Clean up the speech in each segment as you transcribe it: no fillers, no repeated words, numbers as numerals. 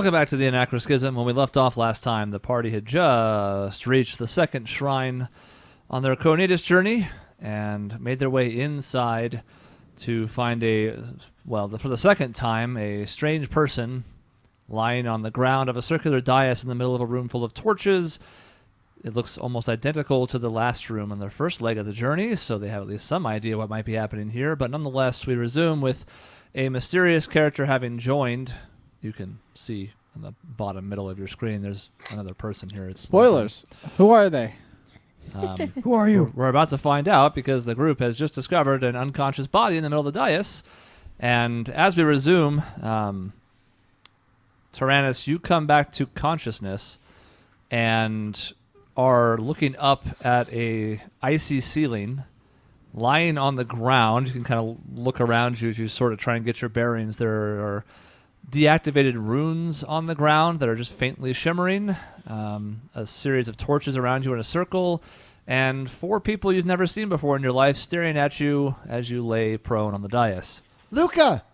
Welcome back to the Anachroschism. When we left off last time, the party had just reached the second shrine on their Conatus journey and made their way inside to find for the second time, a strange person lying on the ground of a circular dais in the middle of a room full of torches. It looks almost identical to the last room on their first leg of the journey, so they have at least some idea what might be happening here. But nonetheless, we resume with a mysterious character having joined. You can see on the bottom middle of your screen, there's another person here. It's Spoilers. Who are they? Who are you? We're about to find out because the group has just discovered an unconscious body in the middle of the dais. And as we resume, Tyrannus, you come back to consciousness and are looking up at a icy ceiling, lying on the ground. You can kind of look around you as you sort of try and get your bearings. There are deactivated runes on the ground that are just faintly shimmering, a series of torches around you in a circle, and 4 people you've never seen before in your life staring at you as you lay prone on the dais. Luca!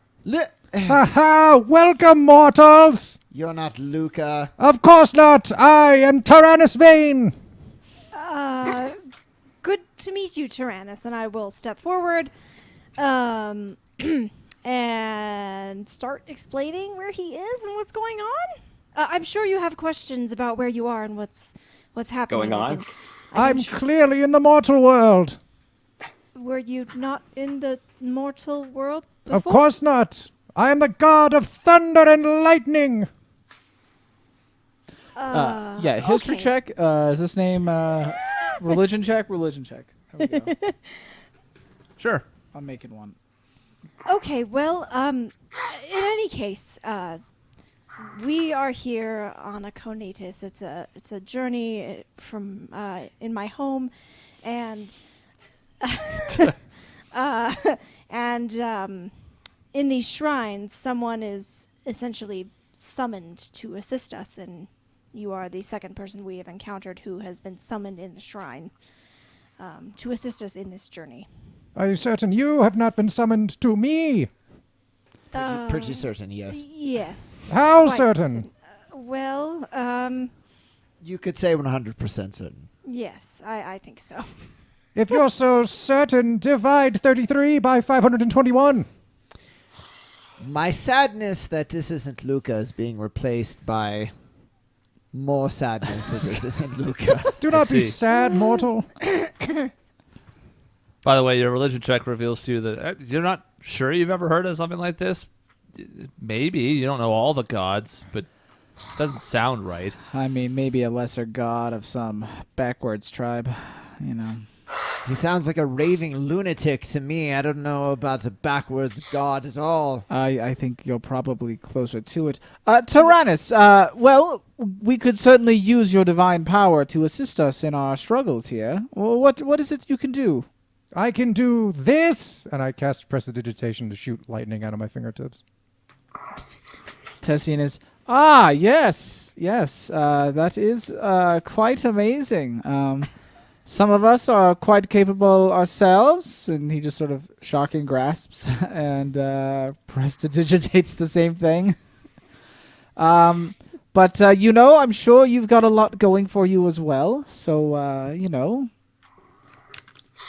Haha! Welcome, mortals! You're not Luca. Of course not! I am Tyrannus Vane! Good to meet you, Tyrannus, and I will step forward and start explaining where he is and what's going on. I'm sure you have questions about where you are and what's happening. Going on? I'm clearly in the mortal world. Were you not in the mortal world before? Of course not. I am the god of thunder and lightning. History okay. check. Is this name religion check? Religion check. There we go. Sure. I'm making one. Okay, well, in any case, we are here on a Conatus. It's a journey from in my home, and in these shrines, someone is essentially summoned to assist us, and you are the second person we have encountered who has been summoned in the shrine to assist us in this journey. Are you certain you have not been summoned to me? Pretty certain, yes. Yes. How quite certain? You could say 100% certain. Yes, I think so. If you're so certain, divide 33 by 521. My sadness that this isn't Luca is being replaced by more sadness that this isn't Luca. Do not be see. sad, mortal. By the way, your religion check reveals to you that you're not sure you've ever heard of something like this. Maybe. You don't know all the gods, but it doesn't sound right. I mean, maybe a lesser god of some backwards tribe, you know. He sounds like a raving lunatic to me. I don't know about a backwards god at all. I think you're probably closer to it. Tyrannus, well, we could certainly use your divine power to assist us in our struggles here. What is it you can do? I can do this, and I cast prestidigitation to shoot lightning out of my fingertips. Tessian is, yes, that is quite amazing. Some of us are quite capable ourselves, and he just sort of shocking grasps and prestidigitates the same thing. But I'm sure you've got a lot going for you as well, so,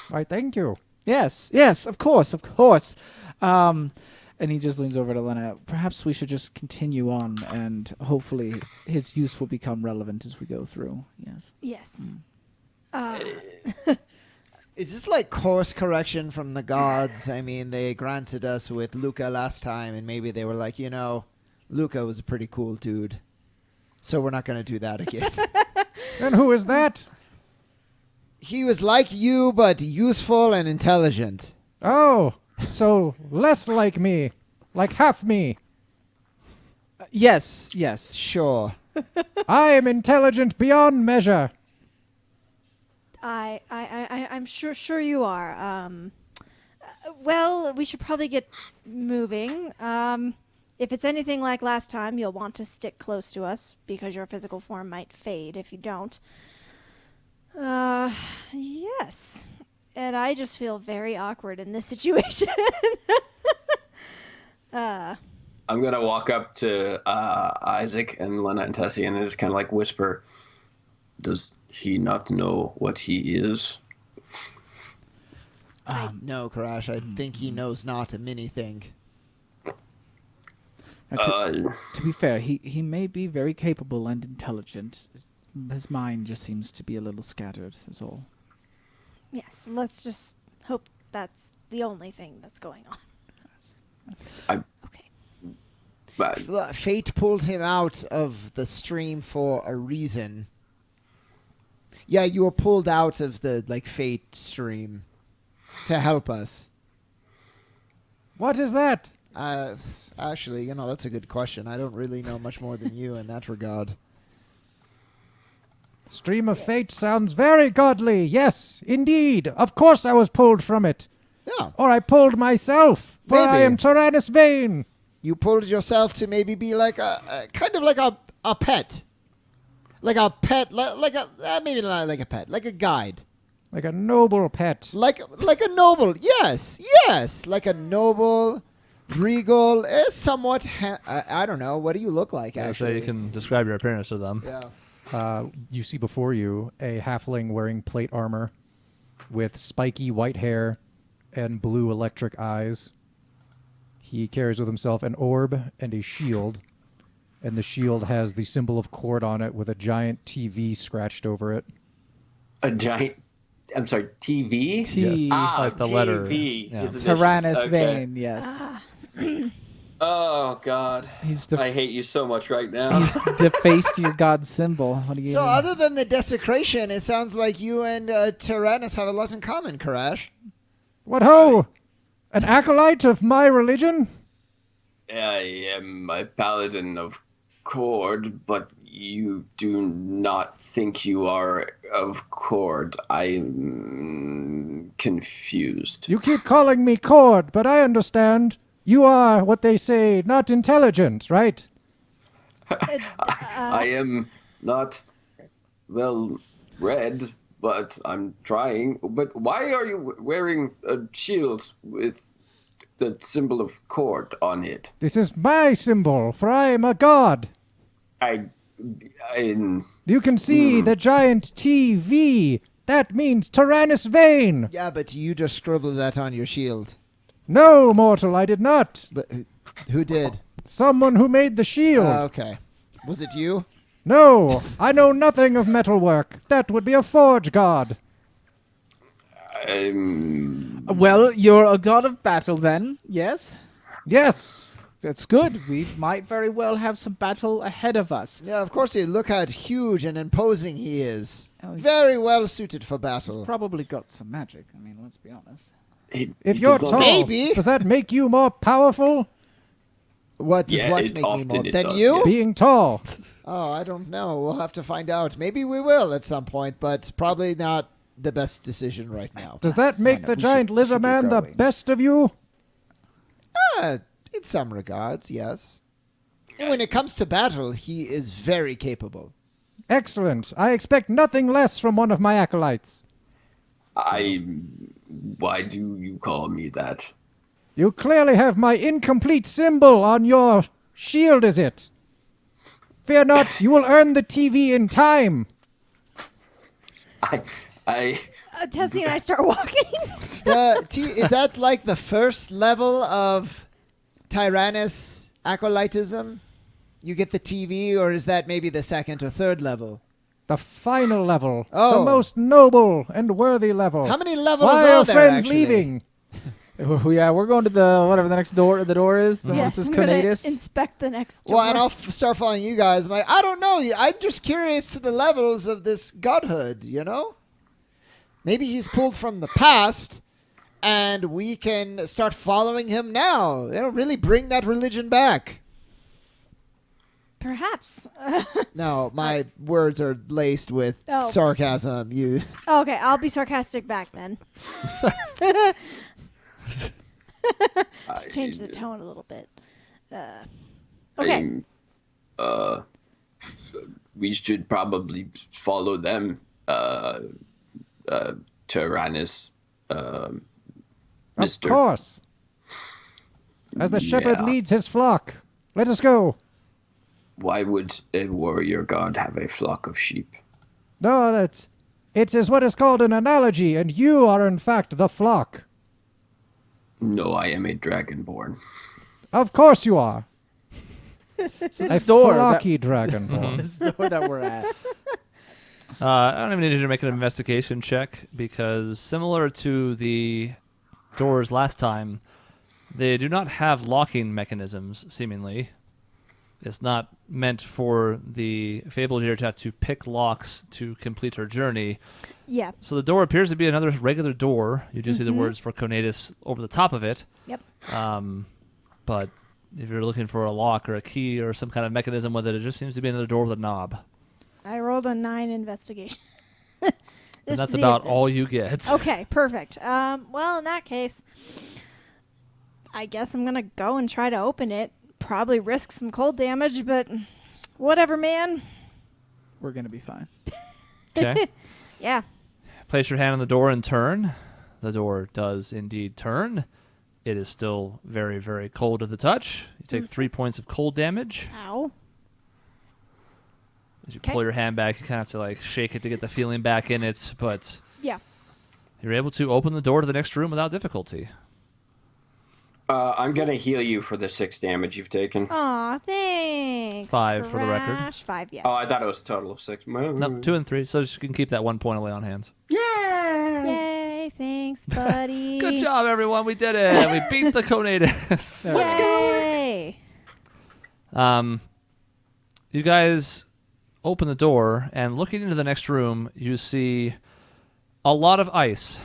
Why, thank you. Yes, of course. And he just leans over to Lena. Perhaps we should just continue on, and hopefully his use will become relevant as we go through. Yes. Yes. Is this like course correction from the gods? I mean, they granted us with Luca last time, and maybe they were like, Luca was a pretty cool dude, so we're not going to do that again. And who is that? He was like you, but useful and intelligent. Oh, so less like me. Like half me. Yes. Sure. I am intelligent beyond measure. I'm sure you are. Well, we should probably get moving. If it's anything like last time, you'll want to stick close to us because your physical form might fade if you don't. Yes. And I just feel very awkward in this situation. I'm I'm gonna walk up to Isaac and Lena and Tessie and just kind of like whisper, "Does he not know what he is?" No, Karash, I think he knows not a mini thing. To be fair, he may be very capable and intelligent. His mind just seems to be a little scattered, is all. Yes, let's just hope that's the only thing that's going on. Okay. But Fate pulled him out of the stream for a reason. Yeah, you were pulled out of the fate stream to help us. What is that? Actually, that's a good question. I don't really know much more than you in that regard. Stream of fate sounds very godly. Yes, indeed. Of course I was pulled from it. Yeah. Or I pulled myself, for I Maybe. am Tyrannus Vane. You pulled yourself to maybe be like kind of like a pet. Like a pet, maybe not like a pet, like a guide. Like a noble pet. Like a noble, yes, like a noble, regal, somewhat, I don't know, what do you look like, So actually? you can describe your appearance to them. Yeah. You see before you a halfling wearing plate armor with spiky white hair and blue electric eyes. He carries with himself an orb and a shield, and the shield has the symbol of Cord on it with a giant TV scratched over it. a giant. I'm sorry, TV. T. Like the letter. TV. Yeah. is initials. Tyrannus Okay. Vane, yes. Oh God, He's I hate you so much right now. he's defaced your god symbol. What do you? So other than the desecration, it sounds like you and Tyrannus have a lot in common, Karash. What ho! An acolyte of my religion? I am a paladin of Cord, but you do not think you are of Cord. I'm confused. You keep calling me Cord, but I understand. You are what they say, not intelligent, right? I am not well read, but I'm trying. But why are you wearing a shield with the symbol of Cord on it? This is my symbol, for I am a god. You can see the giant TV. That means Tyrannus Vane. Yeah, but you just scribbled that on your shield. No, mortal, I did not. But who did? Someone who made the shield. Okay. Was it you? No, I know nothing of metalwork. That would be a forge god. Well, you're a god of battle then, yes? Yes. That's good. We might very well have some battle ahead of us. Yeah, of course. Look how huge and imposing he is. Oh, he- Very well suited for battle. Probably got some magic. I mean, let's be honest. If you're tall, Maybe. does that make you more powerful? What does Yeah, what it make me often more it than does, you? yes. Being tall. Oh, I don't know. We'll have to find out. Maybe we will at some point, but probably not the best decision right now. Does that make no, the we giant should lizard get man the going. best of you? In some regards, yes. And when it comes to battle, he is very capable. Excellent. I expect nothing less from one of my acolytes. Why do you call me that? You clearly have my incomplete symbol on your shield, is it? Fear not, you will earn the TV in time. Tessie and I start walking. Is that like the first level of Tyrannus acolytism? You get the TV, or is that maybe the second or third level? The final level. Oh. The most noble and worthy level. How many levels Why are are there, friends actually? leaving? Yeah, we're going to the whatever the next door. The door is the Yes, this I'm gonna Conatus. inspect the next door. Well, and I'll start following you guys. I'm like, I don't know. I'm just curious to the levels of this godhood, you know? Maybe he's pulled from the past, and we can start following him now. Really bring that religion back. Perhaps. No, my words are laced with Oh. sarcasm. You. Okay, I'll be sarcastic back then. Just change the tone a little bit. Okay. We should probably follow them, Tyrannus, Of Mister. course. As the shepherd Yeah. leads his flock, Let us go. Why would a warrior god have a flock of sheep? No, it is what is called an analogy, and you are in fact the flock. No, I am a dragonborn. Of course you are. So A this door, flocky dragonborn. this door that we're at. I don't even need you to make an investigation check because similar to the doors last time, they do not have locking mechanisms, seemingly. It's not meant for the Fabled here to have to pick locks to complete her journey. Yeah. So the door appears to be another regular door. You do see the words for Conatus over the top of it. Yep. But if you're looking for a lock or a key or some kind of mechanism with it, it just seems to be another door with a knob. I rolled a 9 investigation. And that's about all you get. Okay, perfect. Well, in that case, I guess I'm gonna go and try to open it. Probably risk some cold damage, but whatever, man. We're gonna be fine. Okay. Yeah. Place your hand on the door and turn. The door does indeed turn. It is still very, very cold to the touch. You take 3 points of cold damage. Ow. As you Okay. pull your hand back, you kind of have to like shake it to get the feeling back in it, but Yeah. you're able to open the door to the next room without difficulty. I'm gonna heal you for the 6 damage you've taken. Aw, thanks. 5 for the record. Crash. 5, yes. Oh, I thought it was a total of 6. No, 2 and 3, so you can keep that 1 point away on hands. Yay, thanks, buddy. Good job, everyone. We did it. We beat the Conatus. Yay. You guys open the door, and looking into the next room, you see a lot of ice,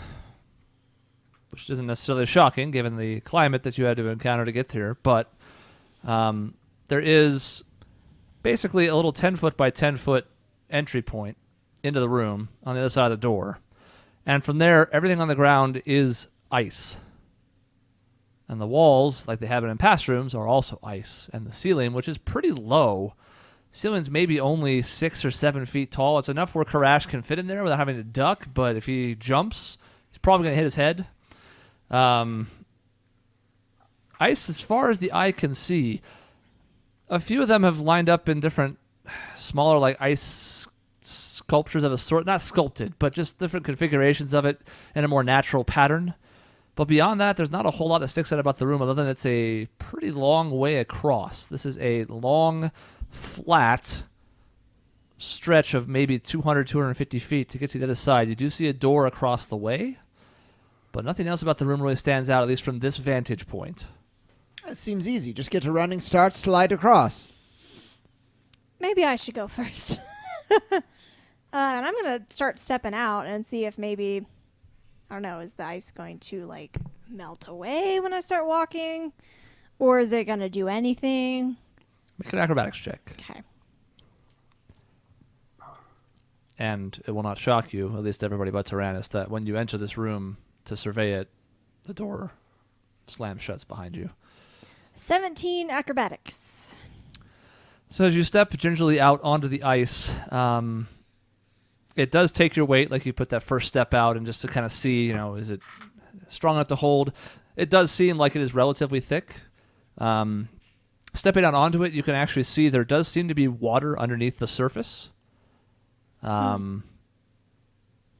which isn't necessarily shocking given the climate that you had to encounter to get here. But there is basically a little 10-foot by 10-foot entry point into the room on the other side of the door. And from there, everything on the ground is ice. And the walls, like they have it in past rooms, are also ice. And the ceiling, which is pretty low, ceiling's maybe only 6 or 7 feet tall. It's enough where Karash can fit in there without having to duck, but if he jumps, he's probably going to hit his head. Ice as far as the eye can see. A few of them have lined up in different smaller like ice sculptures of a sort. Not sculpted, but just different configurations of it in a more natural pattern. But beyond that, there's not a whole lot that sticks out about the room other than it's a pretty long way across. This is a long, flat stretch of maybe 200, 250 feet to get to the other side. You do see a door across the way, but nothing else about the room really stands out, at least from this vantage point. That seems easy. Just get a running start, slide across. Maybe I should go first. And I'm going to start stepping out and see if maybe, I don't know, is the ice going to like melt away when I start walking? Or is it going to do anything? Make an acrobatics check. Okay. And it will not shock you, at least everybody but Tyrannus, that when you enter this room to survey it, the door slams shut behind you. 17 acrobatics. So as you step gingerly out onto the ice, it does take your weight, like you put that first step out, and just to kind of see, is it strong enough to hold? It does seem like it is relatively thick. Stepping out onto it, you can actually see there does seem to be water underneath the surface.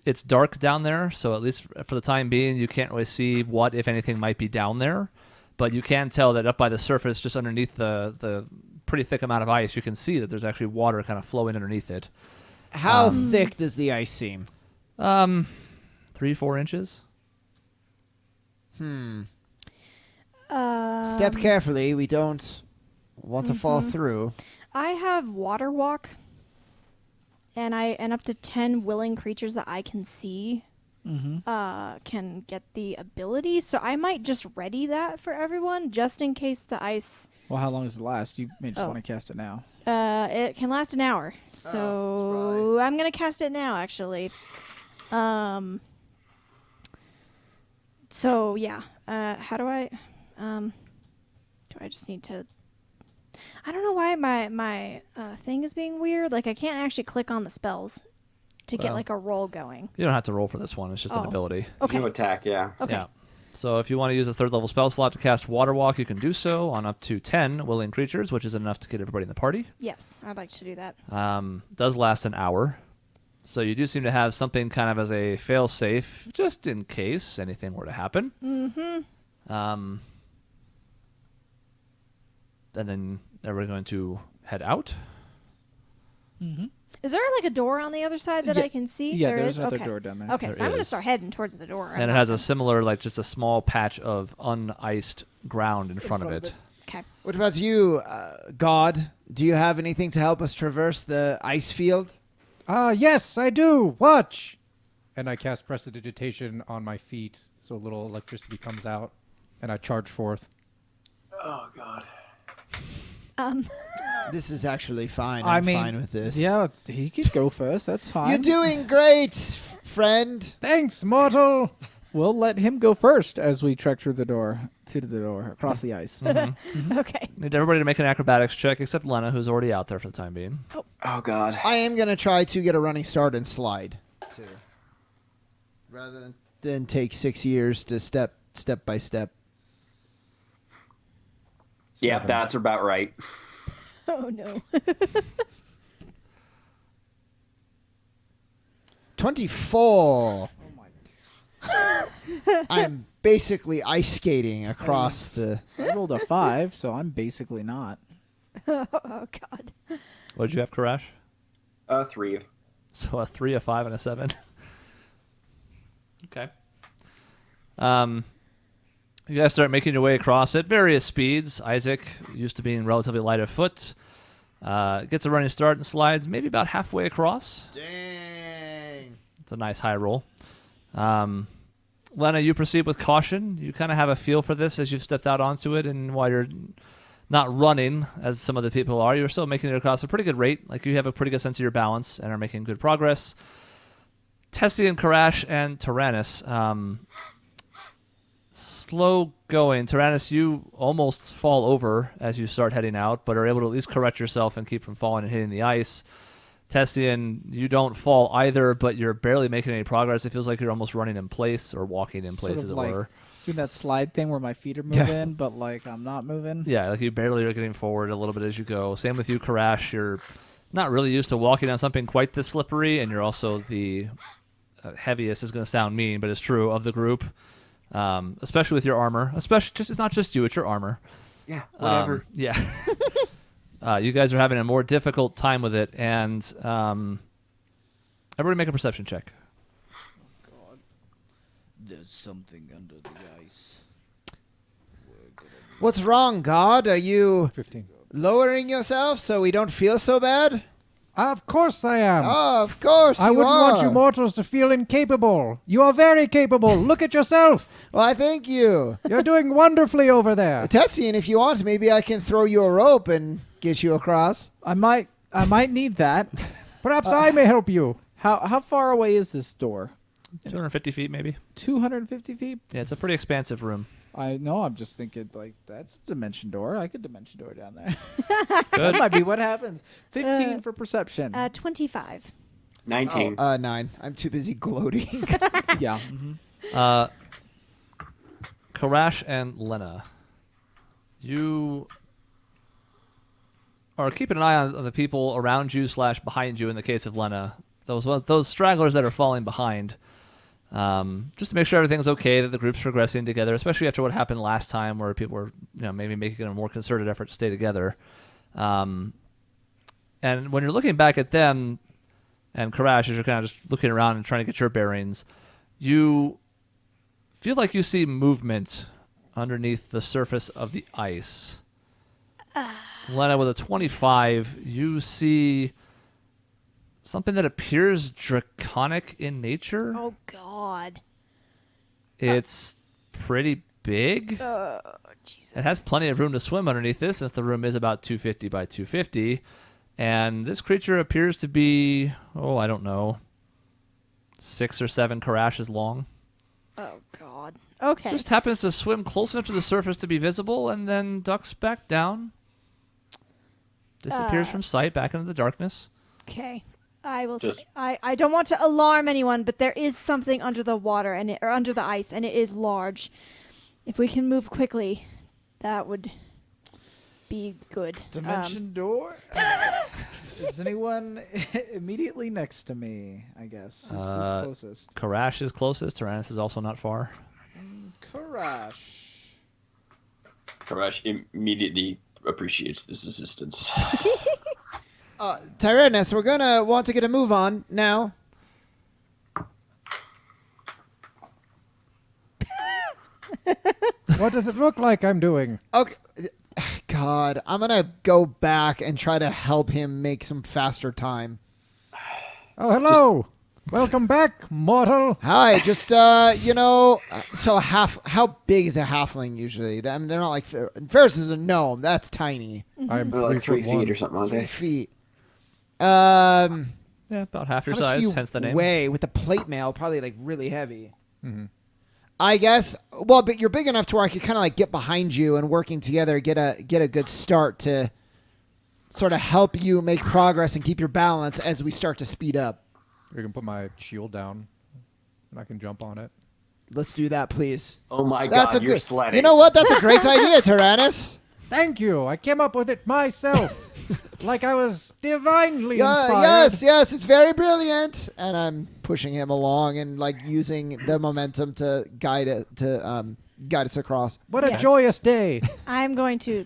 It's dark down there, so at least for the time being, you can't really see what, if anything, might be down there. But you can tell that up by the surface, just underneath the pretty thick amount of ice, you can see that there's actually water kind of flowing underneath it. How thick does the ice seem? 3-4 inches. Step carefully. We don't want to fall through. I have water walk. And up to 10 willing creatures that I can see can get the ability. So I might just ready that for everyone, just in case the ice... Well, how long does it last? You may just want to cast it now. It can last an hour. So I'm going to cast it now, actually. So, yeah. How do I... do I just need to... I don't know why my thing is being weird. Like, I can't actually click on the spells to get, like, a roll going. You don't have to roll for this one. It's just an ability. Okay. No attack, yeah. Okay. Yeah. So if you want to use a 3rd level spell slot to cast Water Walk, you can do so on up to 10 willing creatures, which is enough to get everybody in the party. Yes, I'd like to do that. Does last an hour. So you do seem to have something kind of as a fail-safe, just in case anything were to happen. Mm-hmm. And then we're going to head out. Mm-hmm. Is there like a door on the other side that Yeah. I can see? Yeah, There there's is? another Okay. door down there. Okay, There so I'm going to is. start heading towards the door. And it has a similar, like just a small patch of uniced ground in front of it. Okay. What about you, God? Do you have anything to help us traverse the ice field? Yes, I do. Watch. And I cast Prestidigitation on my feet, so a little electricity comes out, and I charge forth. Oh God. This is actually fine. I I'm mean, fine with this. Yeah, he could go first. That's fine. You're doing great, friend. Thanks, mortal. We'll let him go first as we trek through the door, to the door, across the ice. Okay. Need everybody to make an acrobatics check except Lena, who's already out there for the time being. Oh God. I am going to try to get a running start and slide. Too. Rather than take 6 years to step by step. Yeah, 7. that's about right. Oh, no. 24. I'm basically ice skating across the... I rolled a 5, so I'm basically not. Oh, God. What did you have, Karash? 3. So a 3, a 5, and a 7. Okay. You guys start making your way across at various speeds. Isaac, used to being relatively light of foot, gets a running start and slides maybe about halfway across. Dang. It's a nice high roll. Lena, you proceed with caution. You kind of have a feel for this as you've stepped out onto it, and while you're not running, as some of the people are, you're still making it across a pretty good rate. Like, you have a pretty good sense of your balance and are making good progress. Tessie and Karash and Tyrannus, slow going. Tyrannus, you almost fall over as you start heading out, but are able to at least correct yourself and keep from falling and hitting the ice. Tessian, you don't fall either, but you're barely making any progress. It feels like you're almost running in place or walking in place, Sort of as it like were. doing that slide thing where my feet are moving, but like I'm not moving. Yeah, like you barely are getting forward a little bit as you go. Same with you, Karash. You're not really used to walking on something quite this slippery, and you're also the heaviest, is going to sound mean, but it's true, of the group. Especially with your armor. It's not just you, it's your armor. Yeah, whatever. Yeah. You guys are having a more difficult time with it, and everybody make a perception check. God, there's something under the ice. What's wrong, God? Are you 15. lowering yourself so we don't feel so bad? Of course I am. Oh, of course I you wouldn't are. want you mortals to feel incapable. You are very capable. Look at yourself. Well, I thank you. You're doing wonderfully over there. Tessian, if you want, maybe I can throw you a rope and get you across. I might need that. Perhaps I may help you. How far away is this door? 250 feet, maybe. 250 feet? Yeah, it's a pretty expansive room. I know. I'm just thinking like that's a dimension door. I could dimension door down there. Good. That might be what happens. 15 for perception. 25. 19. 9. I'm too busy gloating. Yeah. Karash and Lena, you are keeping an eye on the people around you / behind you in the case of Lena. Those stragglers that are falling behind. Just to make sure everything's okay, that the group's progressing together, especially after what happened last time where people were maybe making a more concerted effort to stay together. And when you're looking back at them and Karash, as you're kind of just looking around and trying to get your bearings, you feel like you see movement underneath the surface of the ice. Lena, with a 25, you see something that appears draconic in nature. Oh, God. It's pretty big. Oh, Jesus. It has plenty of room to swim underneath this, since the room is about 250 by 250. And this creature appears to be, I don't know, 6 or 7 Karashes long. Oh, God. Okay. Just happens to swim close enough to the surface to be visible and then ducks back down. Disappears from sight back into the darkness. Okay. I will say, I don't want to alarm anyone, but there is something under the water or under the ice, and it is large. If we can move quickly, that would be good. Dimension door? Is anyone immediately next to me, I guess? Who's closest? Karash is closest. Tyrannus is also not far. Karash. Karash immediately appreciates this assistance. Tyrannus, we're gonna want to get a move on now. What does it look like I'm doing? Okay. God, I'm gonna go back and try to help him make some faster time. Oh, hello. Welcome back, mortal. Hi, just so how big is a halfling usually? I mean, they're not like Ferris is a gnome. That's tiny. I'm They're like 3 feet 3'1". or something, aren't 3 they? feet. Yeah, about half your How much do size, you hence the name. weigh with the plate mail? Probably like really heavy. Mm-hmm. I guess. Well, but you're big enough to where I could kind of like get behind you and working together get a good start to sort of help you make progress and keep your balance as we start to speed up. You can put my shield down, and I can jump on it. Let's do that, please. Oh my That's god, a you're good. sledding. You know what? That's a great idea, Tyrannus. Thank you. I came up with it myself. Like I was divinely inspired. Yes, it's very brilliant. And I'm pushing him along and like using the momentum to guide us across. What a Yeah. joyous day. I'm going to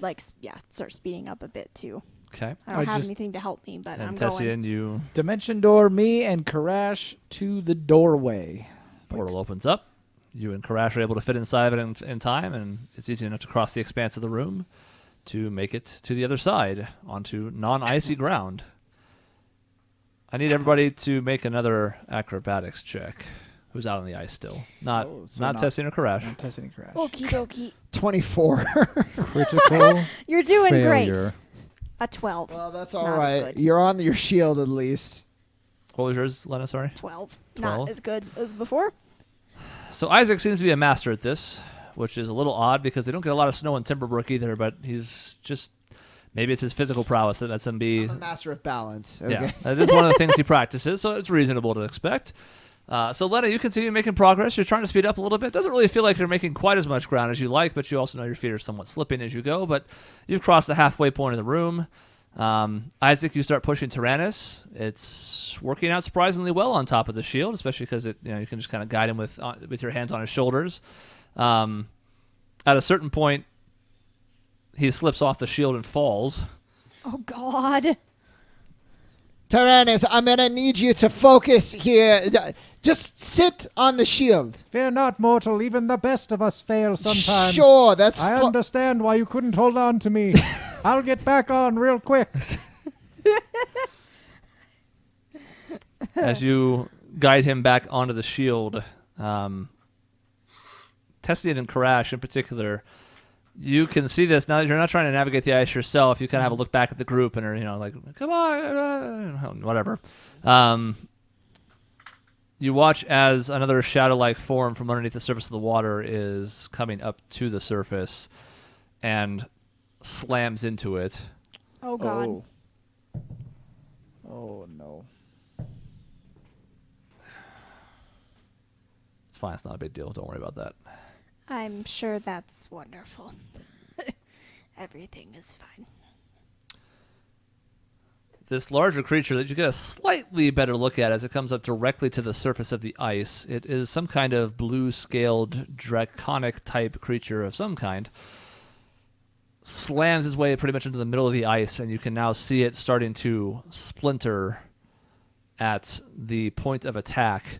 start speeding up a bit too. Okay. I don't I have just- anything to help me, but I'm And going. Tessian, you Dimension door, me and Karash to the doorway. portal opens up. You and Karash are able to fit inside of it in time, and it's easy enough to cross the expanse of the room to make it to the other side onto non-icy ground. I need everybody to make another acrobatics check. Who's out on the ice still? Not so not not- Tessian or Karash. Not testing Karash. Okie dokie. 24. Critical You're doing great. failure. A 12. Well, that's It's all not as right. good. You're on your shield at least. What was yours, Lena? Sorry. 12. 12. Not as good as before. So Isaac seems to be a master at this, which is a little odd because they don't get a lot of snow in Timberbrook either. But he's just maybe it's his physical prowess that lets him be. I'm a master of balance. Okay. Yeah, that is one of the things he practices, so it's reasonable to expect. So Lena, you continue making progress. You're trying to speed up a little bit. Doesn't really feel like you're making quite as much ground as you like, but you also know your feet are somewhat slipping as you go. But you've crossed the halfway point of the room. Isaac, you start pushing Tyrannus. It's working out surprisingly well on top of the shield, especially because you can just kind of guide him with your hands on his shoulders. At a certain point, he slips off the shield and falls. Oh, God. Tyrannus, I'm going to need you to focus here. Just sit on the shield. Fear not, mortal. Even the best of us fail sometimes. Sure, that's I understand why you couldn't hold on to me. I'll get back on real quick. As you guide him back onto the shield, Tessian and Karash in particular, you can see this now that you're not trying to navigate the ice yourself. You kind of have a look back at the group and are like, come on, whatever. You watch as another shadow-like form from underneath the surface of the water is coming up to the surface and slams into it. Oh, God. Oh no. It's fine. It's not a big deal. Don't worry about that. I'm sure that's wonderful. Everything is fine. This larger creature that you get a slightly better look at as it comes up directly to the surface of the ice. It is some kind of blue-scaled, draconic-type creature of some kind. Slams his way pretty much into the middle of the ice, and you can now see it starting to splinter at the point of attack.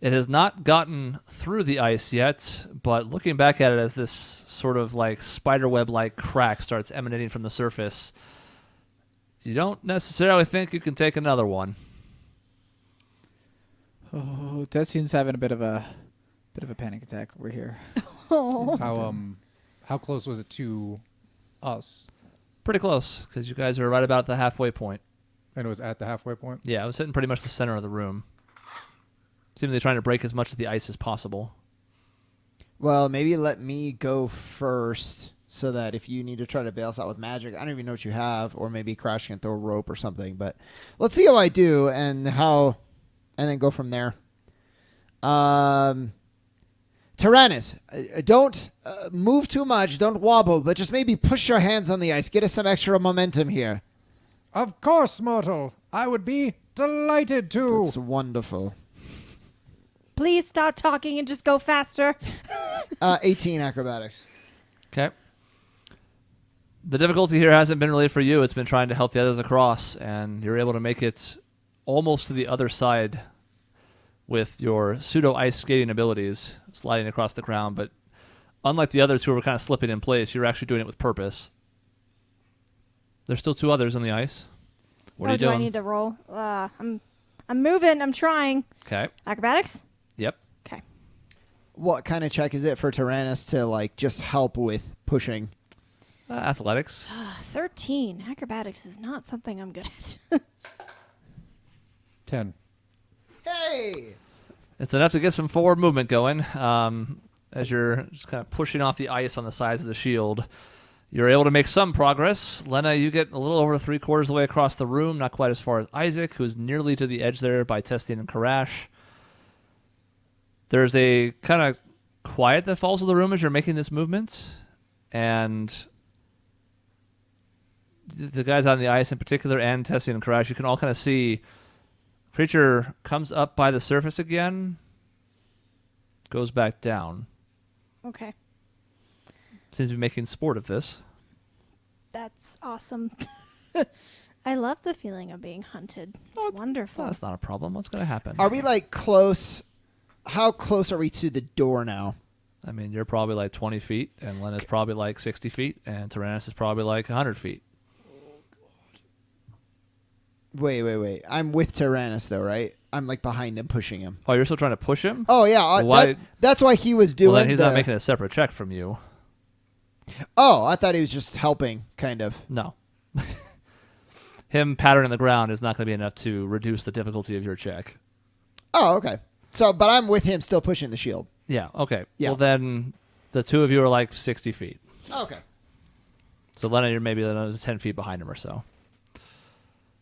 It has not gotten through the ice yet, but looking back at it as this sort of like spiderweb-like crack starts emanating from the surface, you don't necessarily think you can take another one. Oh, Tessian's having a bit of a panic attack over here. How close was it to us? Pretty close, because you guys are right about the halfway point. And it was at the halfway point? Yeah, it was hitting pretty much the center of the room. Seemingly trying to break as much of the ice as possible. Well, maybe let me go first so that if you need to try to bail us out with magic, I don't even know what you have, or maybe Crash can throw a rope or something. But let's see how I do and then go from there. Tyrannus, don't move too much. Don't wobble, but just maybe push your hands on the ice. Get us some extra momentum here. Of course, mortal. I would be delighted to. That's wonderful. Please stop talking and just go faster. 18 acrobatics. Okay. The difficulty here hasn't been really for you. It's been trying to help the others across, and you're able to make it almost to the other side with your pseudo-ice skating abilities, sliding across the ground. But unlike the others who were kind of slipping in place, you're actually doing it with purpose. There's still 2 others on the ice. What are you do doing? I need to roll? I'm moving. I'm trying. Okay. Acrobatics? Yep. Okay. What kind of check is it for Tyrannus to like just help with pushing? Athletics. 13. Acrobatics is not something I'm good at. 10. Hey! It's enough to get some forward movement going. As you're just kind of pushing off the ice on the sides of the shield, you're able to make some progress. Lena, you get a little over 3/4 of the way across the room, not quite as far as Isaac, who's nearly to the edge there by testing and Karash. There's a kind of quiet that falls to the room as you're making this movement, and the guys on the ice in particular, and Tessie and Karash, you can all kind of see creature comes up by the surface again, goes back down. Okay. Seems to be making sport of this. That's awesome. I love the feeling of being hunted. It's wonderful. That's not a problem. What's going to happen? Are we like close? How close are we to the door now? I mean, you're probably like 20 feet, and Lena's probably like 60 feet, and Tyrannus is probably like 100 feet. Wait. I'm with Tyrannus though, right? I'm like behind him, pushing him. Oh, you're still trying to push him? Oh yeah, Why- that's why he was doing. Well, then he's not making a separate check from you. Oh, I thought he was just helping, kind of. No. Him pattering the ground is not going to be enough to reduce the difficulty of your check. Oh, okay. So, but I'm with him, still pushing the shield. Yeah, okay. Yeah. Well, then the 2 of you are like 60 feet. Okay. So, Lena, you're maybe 10 feet behind him or so.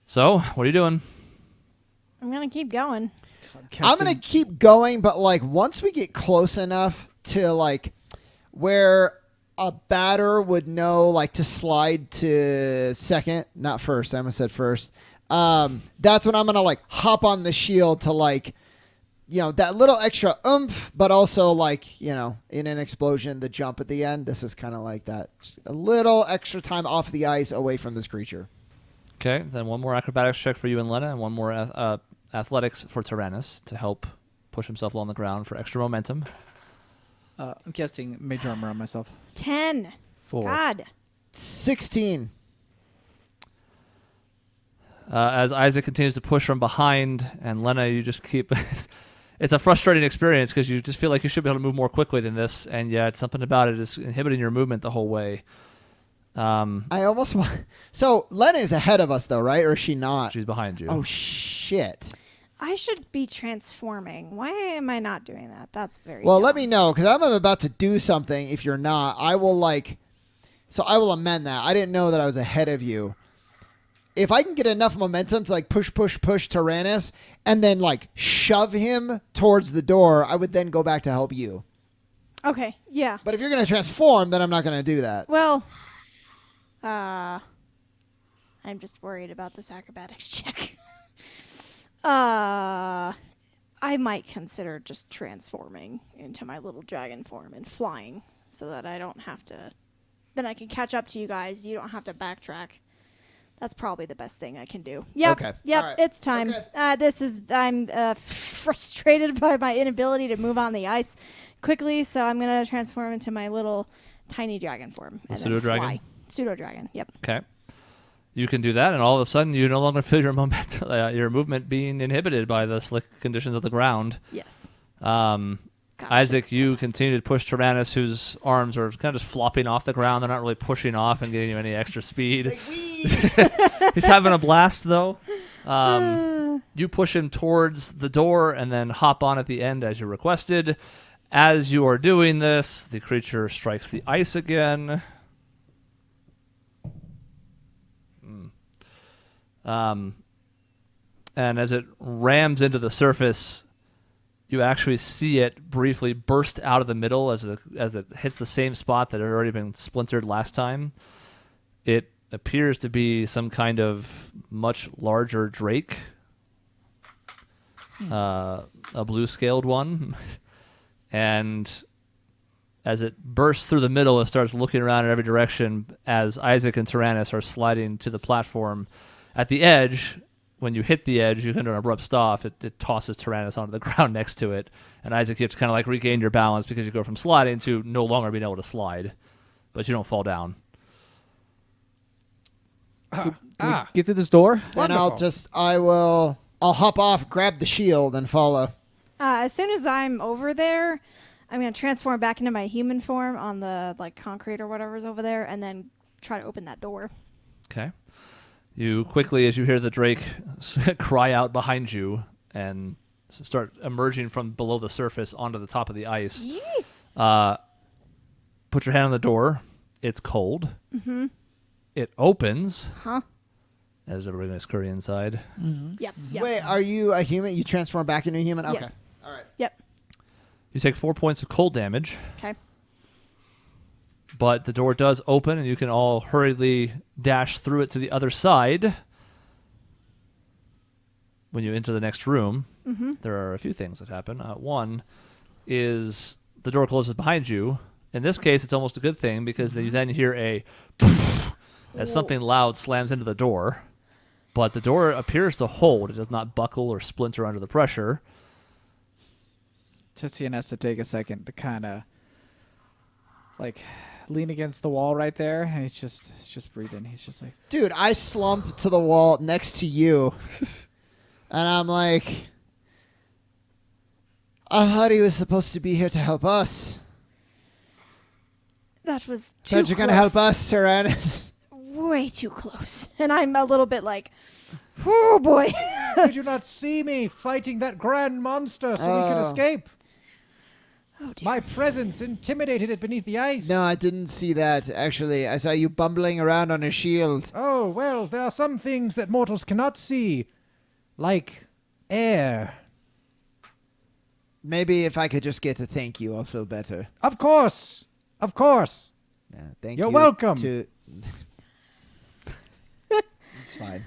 So, what are you doing? I'm going to keep going. I'm gonna keep going, but like once we get close enough to like where a batter would know like to slide to second, not first. I almost said first. That's when I'm gonna like hop on the shield to like, you know, that little extra oomph, but also like, you know, in an explosion, the jump at the end. This is kind of like that, just a little extra time off the ice away from this creature. Okay, then one more acrobatics check for you and Lena, and one more athletics for Tyrannus to help push himself along the ground for extra momentum. I'm casting Mage Armor on myself. 10. 4. God. 16. As Isaac continues to push from behind, and Lena, you just keep... It's a frustrating experience because you just feel like you should be able to move more quickly than this, and yet something about it is inhibiting your movement the whole way. I almost want. So Lena is ahead of us, though, right? Or is she not? She's behind you. Oh shit! I should be transforming. Why am I not doing that? That's very Well, dumb. let me know because I'm about to do something. If you're not, I will like. So I will amend that. I didn't know that I was ahead of you. If I can get enough momentum to like push Tyrannus and then like shove him towards the door, I would then go back to help you. Okay, yeah. But if you're gonna transform, then I'm not gonna do that. Well, I'm just worried about this acrobatics check. I might consider just transforming into my little dragon form and flying so that I don't have to... Then I can catch up to you guys. You don't have to backtrack. That's probably the best thing I can do. Yep. Okay. Yep. All right. It's time. Okay. I'm frustrated by my inability to move on the ice quickly, so I'm going to transform into my little tiny dragon form. And then pseudo-dragon? fly. Pseudo-dragon. Yep. Okay. You can do that, and all of a sudden you no longer feel your your movement being inhibited by the slick conditions of the ground. Yes. Gotcha. Isaac, you continue to push Tyrannus, whose arms are kind of just flopping off the ground. They're not really pushing off and getting you any extra speed. He's having a blast, though. You push him towards the door and then hop on at the end as you requested. As you are doing this, the creature strikes the ice again. And as it rams into the surface, you actually see it briefly burst out of the middle as it hits the same spot that had already been splintered last time. It appears to be some kind of much larger drake, a blue-scaled one, and as it bursts through the middle, it starts looking around in every direction as Isaac and Tyrannus are sliding to the platform. At the edge, when you hit the edge, you hit an abrupt stop. It tosses Tyrannus onto the ground next to it. And Isaac, you have to kind of like regain your balance because you go from sliding to no longer being able to slide. But you don't fall down. Can we get through this door? Then I'll hop off, grab the shield, and follow. As soon as I'm over there, I'm going to transform back into my human form on the concrete or whatever's over there, and then try to open that door. Okay. You quickly, as you hear the drake cry out behind you and start emerging from below the surface onto the top of the ice, put your hand on the door. It's cold. Mm-hmm. It opens. Huh? As everybody going to scurry inside. Mm-hmm. Yep. Wait, are you a human? You transform back into a human? Okay. Yes. All right. Yep. You take 4 points of cold damage. Okay. But the door does open, and you can all hurriedly dash through it to the other side. When you enter the next room, there are a few things that happen. One is the door closes behind you. In this case, it's almost a good thing because you then hear a as something loud slams into the door. But the door appears to hold. It does not buckle or splinter under the pressure. Tessian has to take a second to kind of lean against the wall right there, and he's just breathing. He's just like, Dude, I slump to the wall next to you, and I'm like, I thought he was supposed to be here to help us. That was too Thought you're going to help us, Tyrannus. Way too close. And I'm a little bit like, oh boy. Did you not see me fighting that grand monster so we could escape? Oh dear. My presence intimidated it beneath the ice. No, I didn't see that, actually. I saw you bumbling around on a shield. Oh, well, there are some things that mortals cannot see, like air. Maybe if I could just get to thank you, I'll feel better. Of course. Of course. Yeah, thank You're you. welcome. It's fine.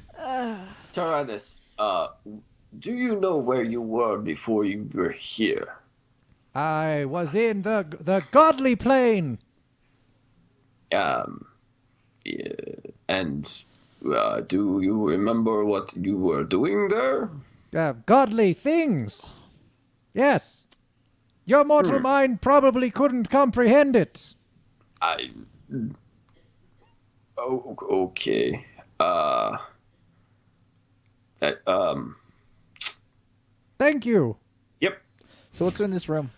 Tyrannus, do you know where you were before you were here? I was in the godly plane. Yeah, and do you remember what you were doing there? Godly things. Yes. Your mortal mind probably couldn't comprehend it. Okay. Thank you. Yep. so what's in this room?